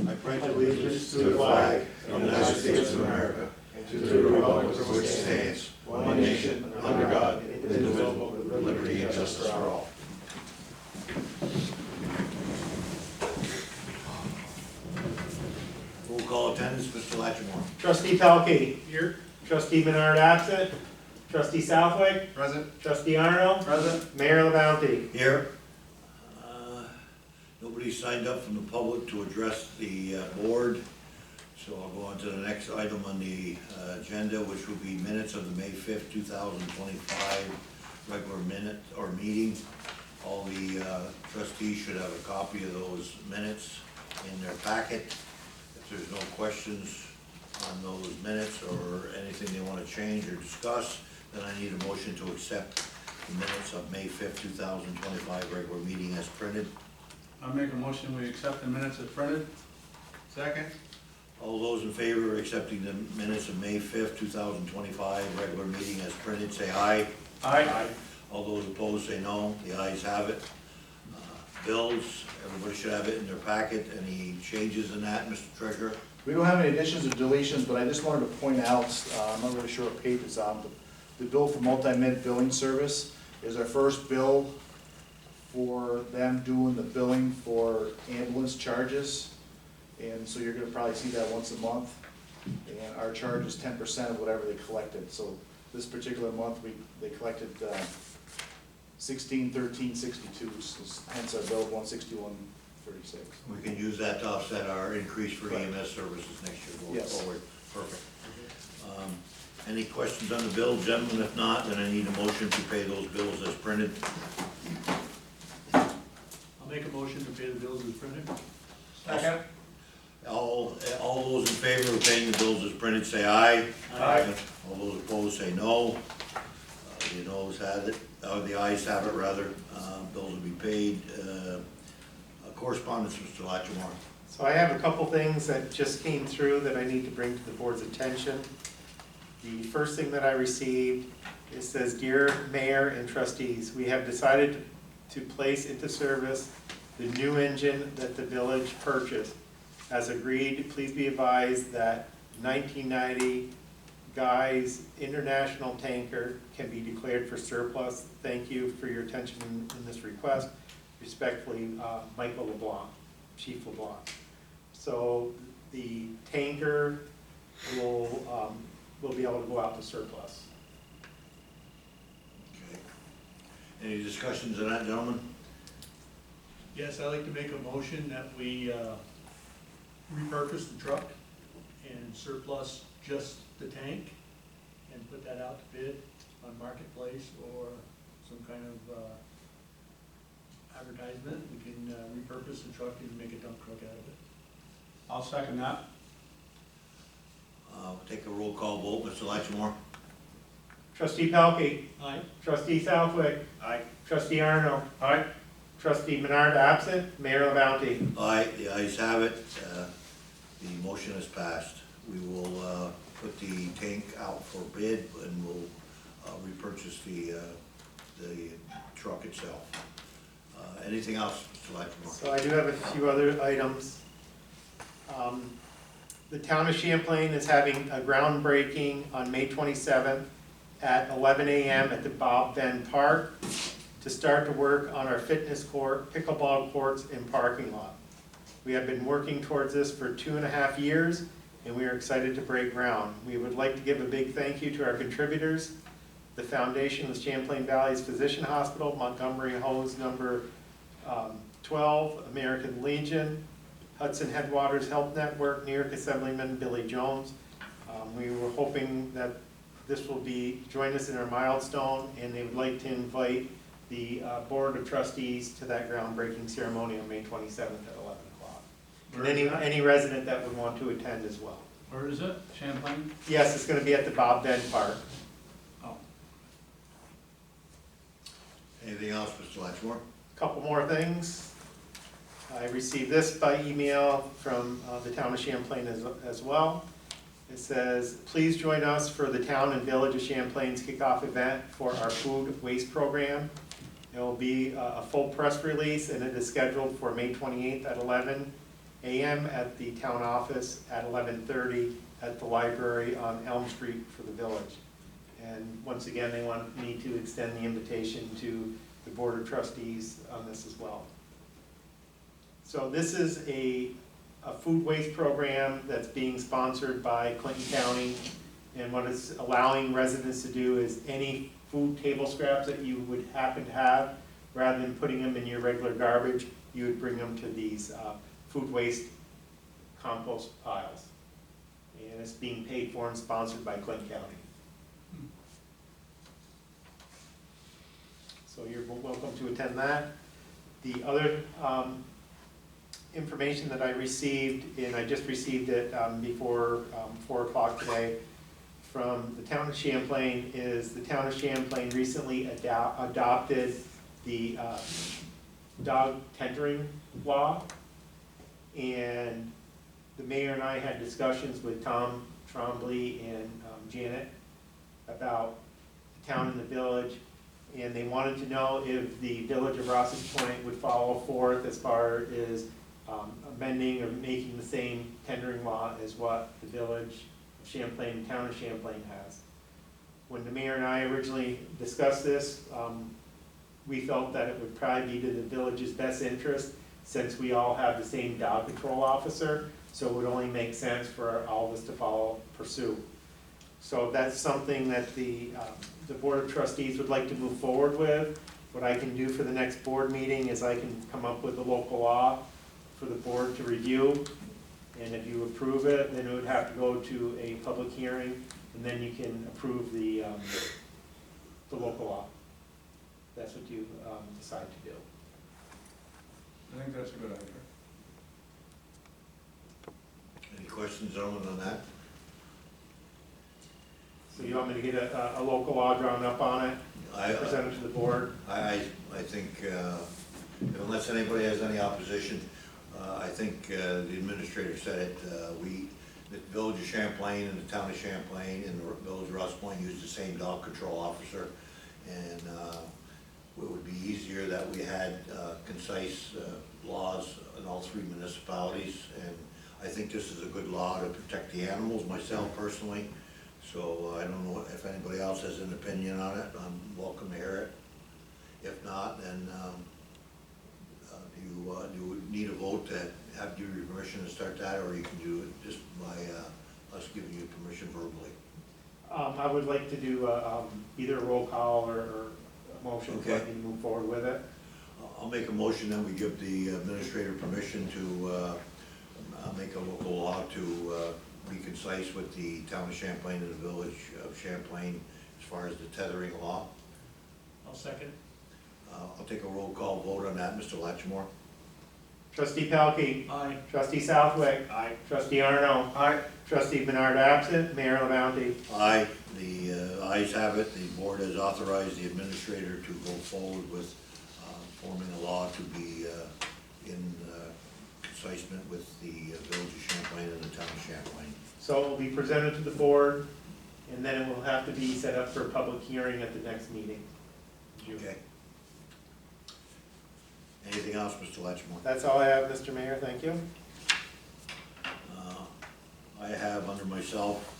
I pledge allegiance to the flag of the United States of America and to the republic for which it stands, one nation, under God, indivisible, with liberty and justice for all. Roll call attendance, Mr. Lattimore. Trustee Pelkey. Here. Trustee Menard absent. Trustee Southwick. Present. Trustee Arnold. Present. Mayor LaBounty. Here. Nobody signed up from the public to address the board, so I'll go on to the next item on the agenda, which will be minutes of the May 5th, 2025 regular minute or meeting. All the trustees should have a copy of those minutes in their packet. If there's no questions on those minutes or anything they want to change or discuss, then I need a motion to accept the minutes of May 5th, 2025 regular meeting as printed. I'll make a motion, we accept the minutes as printed. Second. All those in favor of accepting the minutes of May 5th, 2025 regular meeting as printed, say aye. Aye. All those opposed say no. The ayes have it. Bills, everybody should have it in their packet. Any changes in that, Mr. Treasurer? We don't have any additions or deletions, but I just wanted to point out, I'm not really sure what page it's on, but the bill for multi-minute billing service is our first bill for them doing the billing for ambulance charges. And so you're gonna probably see that once a month. And our charge is 10% of whatever they collected. So this particular month, they collected 1613.62, hence our bill of 161.36. We can use that to offset our increase for Right. EMS services next year going Yes. forward. Perfect. Any questions on the bill, gentlemen? If not, then I need a motion to pay those bills as printed. I'll make a motion to pay the bills as printed. Second. All those in favor of paying the bills as printed, say aye. Aye. All those opposed, say no. The noes have it, or the ayes have it, rather. Bills will be paid. Correspondence, Mr. Lattimore. So I have a couple things that just came through that I need to bring to the board's attention. The first thing that I received, it says, "Dear Mayor and trustees, we have decided to place into service the new engine that the village purchased. As agreed, please be advised that 1990 Guy's International Tanker can be declared for surplus. Thank you for your attention in this request. Respectfully, Michael LeBlanc, Chief LeBlanc." So the tanker will be able to go out to surplus. Okay. Any discussions on that, gentlemen? Yes, I'd like to make a motion that we repurpose the truck and surplus just the tank and put that out to bid on Marketplace or some kind of advertisement. We can repurpose the truck and make a dump truck out of it. I'll second that. We'll take a roll call vote. Mr. Lattimore? Trustee Pelkey. Aye. Trustee Southwick. Aye. Trustee Arnold. Aye. Trustee Menard absent. Mayor LaBounty. Aye, the ayes have it. The motion is passed. We will put the tank out for bid and we'll repurchase the truck itself. Anything else, Mr. Lattimore? So I do have a few other items. The town of Champlain is having a groundbreaking on May 27th at 11 a.m. at the Bob Ben Park to start to work on our fitness court, pickleball courts, and parking lot. We have been working towards this for 2.5 years, and we are excited to break ground. We would like to give a big thank you to our contributors, the foundation with Champlain Valley's Physician Hospital, Montgomery Hose number 12, American Legion, Hudson Headwaters Health Network, New York Assemblyman Billy Jones. We were hoping that this will join us in our milestone, and they would like to invite the Board of Trustees to that groundbreaking ceremony on May 27th at 11 o'clock. And any resident that would want to attend as well. Where is it? Champlain? Yes, it's going to be at the Bob Ben Park. Oh. Anything else, Mr. Lattimore? Couple more things. I received this by email from the town of Champlain as well. It says, "Please join us for the town and village of Champlain's kickoff event for our food waste program. It will be a full press release and it is scheduled for May 28th at 11 AM at the town office, at 11:30 at the library on Elm Street for the village. And once again, they want me to extend the invitation to the Board of Trustees on this as well. So this is a food waste program that's being sponsored by Clinton County. And what it's allowing residents to do is any food table scraps that you would happen to have, rather than putting them in your regular garbage, you would bring them to these food waste compost piles. And it's being paid for and sponsored by Clinton County. So you're welcome to attend that. The other information that I received, and I just received it before 4 o'clock today, from the town of Champlain, is the town of Champlain recently adopted the dog tendering law. And the mayor and I had discussions with Tom Trombley and Janet about the town and the village. And they wanted to know if the village of Rouses Point would follow forth as far as amending or making the same tendering law as what the village of Champlain, town of Champlain has. When the mayor and I originally discussed this, we felt that it would probably be to the village's best interest, since we all have the same dog control officer, so it would only make sense for all of us to pursue. So that's something that the Board of Trustees would like to move forward with. What I can do for the next board meeting is I can come up with a local law for the board to review. And if you approve it, then it would have to go to a public hearing, and then you can approve the local law. That's what you decide to do. I think that's a good idea. Any questions, gentlemen, on that? So you want me to get a local law drawn up on it, I present it to the board? think, unless anybody has any opposition, I think the administrator said it, the village of Champlain and the town of Champlain and the village of Ross Point use the same dog control officer. And it would be easier that we had concise laws in all 3 municipalities. And I think this is a good law to protect the animals, myself personally. So I don't know if anybody else has an opinion on it. I'm welcome to hear it. If not, then do you need a vote to give you permission to start that, or you can do it just by us giving you permission verbally? I would like to do either a roll call or a motion for me to move forward with it. I'll make a motion that we give the administrator permission to make a local law to be concise with the town of Champlain and the village of Champlain as far as the tethering law. I'll second. I'll take a roll call vote on that. Mr. Latchmore? Trustee Pelkey. Aye. Trustee Southwick. Aye. Trustee Arno. Aye. Trustee Bernard absent. Mayor LaBounty. Aye. The ayes have it. The board has authorized the administrator to go forward with forming a law to be in concisement with the village of Champlain and the town of Champlain. So it will be presented to the board, and then it will have to be set up for a public hearing at the next meeting. Okay. Anything else, Mr. Latchmore? That's all I have, Mr. Mayor, thank you. I have under myself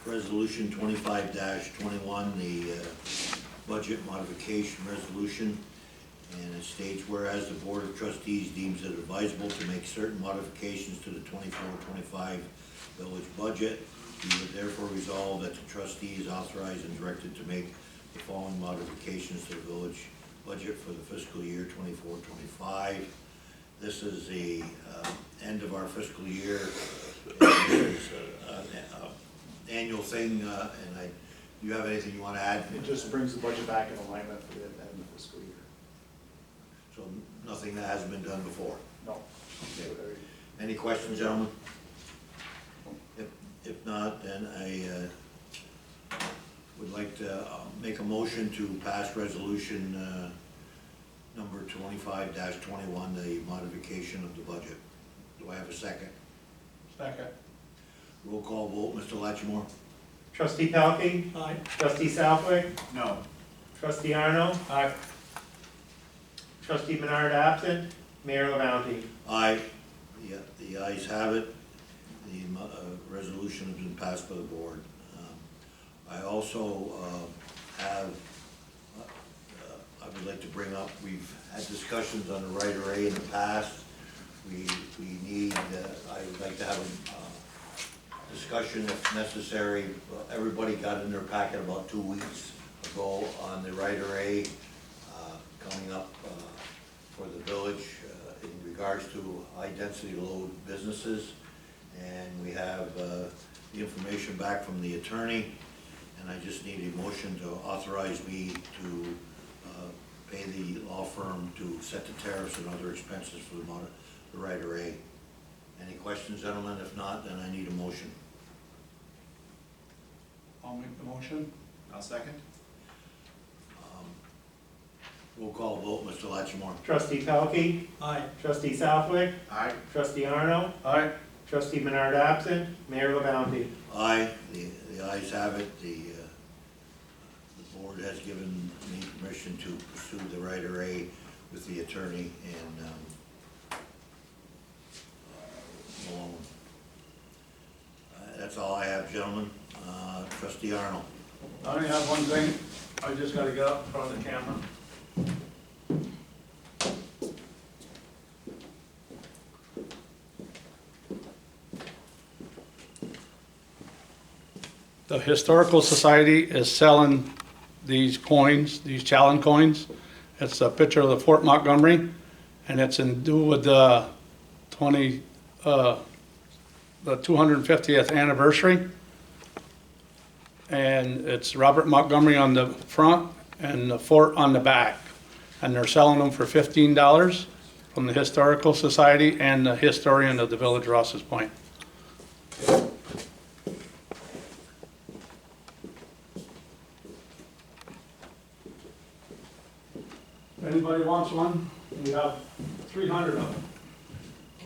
Resolution 25-21, the budget modification resolution. And it states, whereas the Board of Trustees deems it advisable to make certain modifications to the 24-25 village budget, we would therefore resolve that the trustee is authorized and directed to make the following modifications to the village budget for the fiscal year 24-25. This is the end of our fiscal year. It's an annual thing, and do you have anything you want to add? It just brings the budget back in alignment for the end of the fiscal year. So nothing that hasn't been done before? No. Okay. Any questions, gentlemen? If not, then I would like to make a motion to pass resolution number 25-21, the modification of the budget. Do I have a second? Second. Roll call vote, Mr. Latchmore? Trustee Pelkey. Aye. Trustee Southwick. No. Trustee Arno. Aye. Trustee Bernard absent. Mayor LaBounty. Aye. The ayes have it. The resolution has been passed by the board. I also I would like to bring up, we've had discussions on the right of way in the past. We need, I would like to have a discussion if necessary. Everybody got in their packet about 2 weeks ago on the right of way coming up for the village in regards to high-density load businesses. And we have the information back from the attorney, and I just need a motion to authorize me to pay the law firm to set the tariffs and other expenses for the right of way. Any questions, gentlemen? If not, then I need a motion. I'll make the motion. I'll second. Roll call vote, Mr. Latchmore. Trustee Pelkey, Aye. trustee Southwick, Aye. trustee Arno, Aye. trustee Menard absent, Mayor LaBounty. Aye, the ayes have it. The board has given me permission to pursue the right of way with the attorney and Malone. That's all I have, gentlemen. Trustee Arnold. I only have one thing. I just gotta get up in front of the camera. The Historical Society is selling these coins, these Challen coins. It's a picture of the Fort Montgomery, and it's in due with the 250th anniversary. And it's Robert Montgomery on the front and the fort on the back. And they're selling them for $15 from the Historical Society and the historian of the village, Rouses Point. If anybody wants one, we have 300 of them.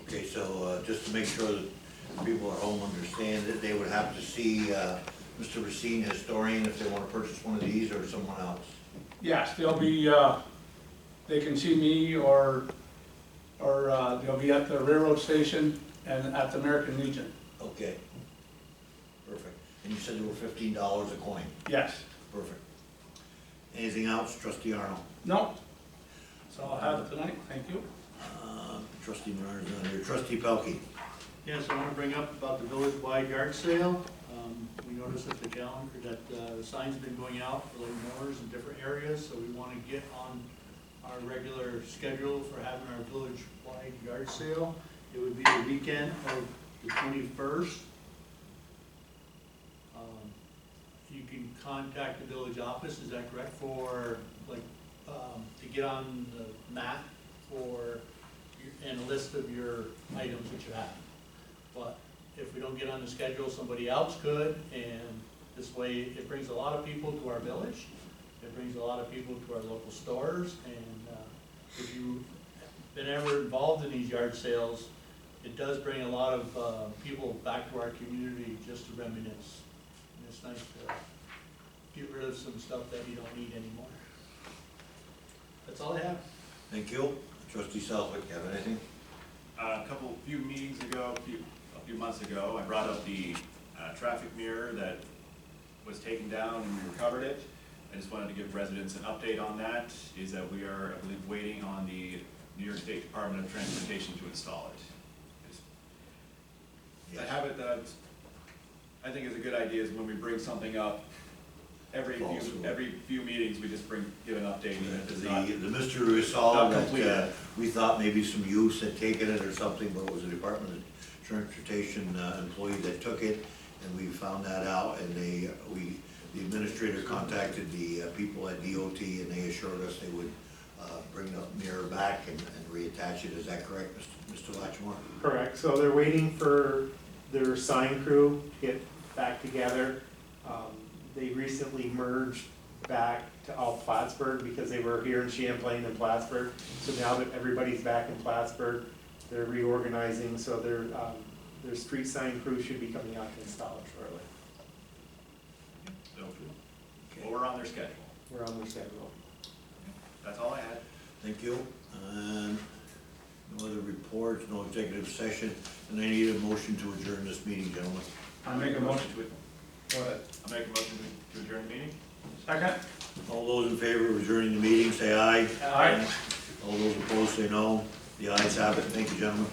Okay, so just to make sure that people at home understand that they would have to see Mr. Racine, historian, if they want to purchase one of these, or someone else. Yes, they'll be, they can see me or they'll be at the railroad station and at the American Legion. Okay. Perfect. And you said they were $15 a coin. Yes. Perfect. Anything else, Trustee Arnold? No. That's all I have tonight. Thank you. Trustee Menard's on here. Trustee Pelkey. Yes, I want to bring up about the village-wide yard sale. We noticed that the calendar, that the sign's been going out for like mowers in different areas, so we want to get on our regular schedule for having our village-wide yard sale. It would be the weekend of the 21st. You can contact the village office, is that correct, for like, to get on the map for, and a list of your items that you have. But if we don't get on the schedule, somebody else could, and this way it brings a lot of people to our village. It brings a lot of people to our local stores, and if you've been ever involved in these yard sales, it does bring a lot of people back to our community just to reminisce. And it's nice to get rid of some stuff that you don't need anymore. That's all I have. Thank you. Trustee Southwick, you have anything? Few meetings ago, a few months ago, I brought up the traffic mirror that was taken down and we recovered it. I just wanted to give residents an update on that, is that we are, I believe, waiting on the New York State Department of Transportation to install it. Yes. I have it that I think is a good idea is when we bring something up, every few meetings, we just give an update. Even if it's not, The mystery we saw not that completed. we thought maybe some youth had taken it or something, but it was a Department of Transportation employee that took it, and we found that out, and the administrator contacted the people at DOT, and they assured us they would bring the mirror back and reattach it. Is that correct, Mr. Latchmore? Correct, so they're waiting for their sign crew to get back together. They recently merged back to all Plattsburgh because they were here in Champlain and Plattsburgh. So now that everybody's back in Plattsburgh, they're reorganizing, so their street sign crew should be coming out to install it shortly. so, well, we're on their schedule. We're on their schedule. That's all I had. Thank you. No other reports, no executive session, and I need a motion to adjourn this meeting, gentlemen. I make a motion. Go ahead. I'll make a motion to adjourn the meeting. Second? All those in favor of adjourning the meeting, say aye. Aye. All those opposed, say no. The ayes have it. Thank you, gentlemen.